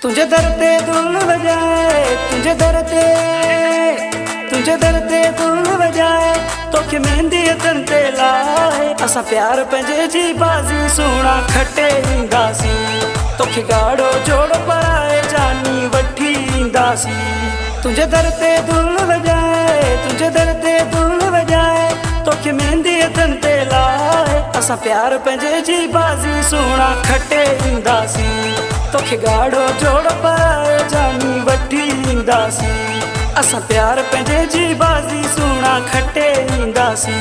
तुझे दर ते दुल वजाए, तुझे दर ते दुल वजाए, तोखे मेहंदी तन ते लाए। असा प्यार पंहिंजे जी बाज़ी सोना खटे ईंदासी, तोखे गाढ़ो जोड़ पराए जानी वठी ईंदासी। तुझे दर ते दुल वजाए, तुझे दर ते दुल वजाए, तोखे मेहंदी तन ते लाए। असा प्यार पंहिंजे जी बाज़ी सोना खटे ईंदासी, तोखे गाढ़ो जोड़ पराए जानी वठी ईंदासी। असा प्यार पंहिंजे जी बाज़ी सोना खटे ईंदासी।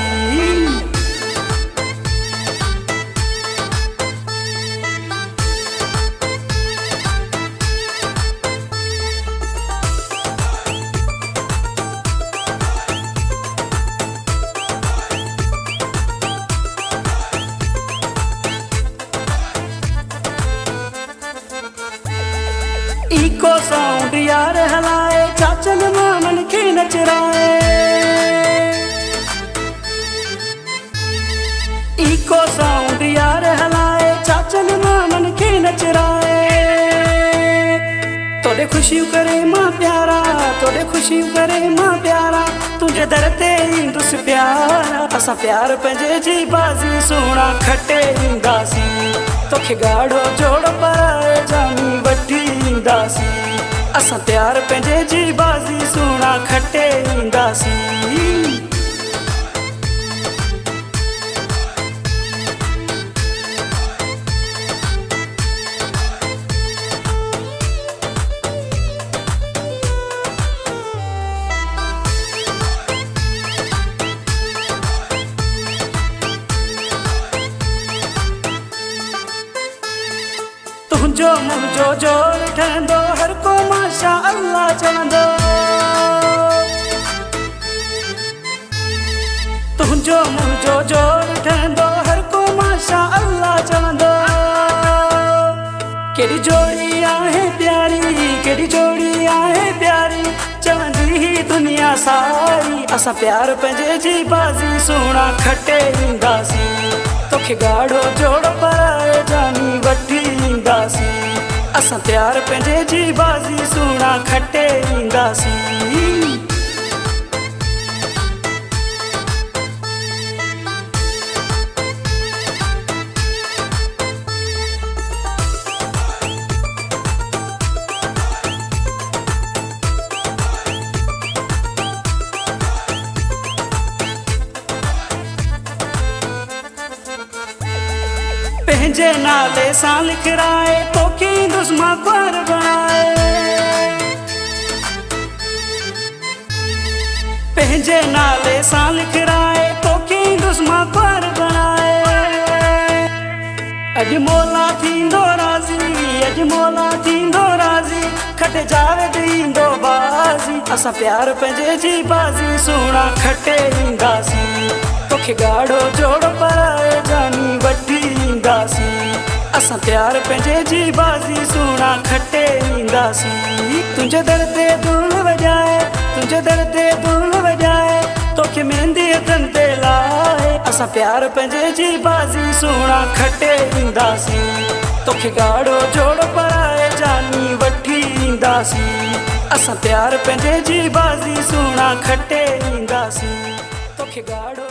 इको साउंड यार हलाए, चाचन मामन के नचराए। इको साउंड यार हलाए, चाचन मामन के नचराए। तोड़े खुशी करे मां प्यारा, तोड़े खुशी करे मां प्यारा, तुझे दर ते ईंदुस प्यारा। असा प्यार पंहिंजे जी बाज़ी सोना खटे ईंदासी, तोखे गाढ़ो जोड़ पराए जानी वठी ईंदासी। असा प्यार पंहिंजे जी बाज़ी सोना खटे ईंदासी। तुझो मुझो जोड़ ठहंदो, हर को माशा अल्लाह चवंदो। तुझो मुझो जोड़ ठहंदो, हर को माशा अल्लाह चवंदो। केड़ी जोड़ी आहे प्यारी, केड़ी जोड़ी आहे प्यारी, चवंदी ही दुनिया सारी। असा प्यार पंहिंजे जी बाज़ी सोना खटे ईंदासी, तोखे गाढ़ो जोड़ पराए जानी वठी ईंदासी। असा प्यार पंहिंजे जी बाज़ी सोना खटे ईंदासी। पंहिंजे नाले सां लिखराए, तोखे दुश्मा ख्वार बणाए। पंहिंजे नाले सां लिखराए, तोखे दुश्मा ख्वार बणाए। अॼु मौला थींदो राज़ी, अॼु मौला थींदो राज़ी, खटे जावेद ईंदो बाज़ी। असा प्यार पंहिंजे जी बाज़ी सोना खटे ईंदासी, तोखे गाढ़ो जोड़ पराए जानी वठी ईंदासी। असा प्यार पंहिंजे जी बाज़ी सोना खटे ईंदासी। तुझे दर ते दुल वजाए, तुझे दर ते दुल वजाए, तोखे मेहंदी तन ते लाए। असा प्यार पंहिंजे जी बाज़ी सोना खटे ईंदासी, तोखे गाढ़ो जोड़ पराए जानी वठी ईंदासी। असा प्यार पंहिंजे जी बाज़ी सोना खटे ईंदासी, तोखे गाढ़ो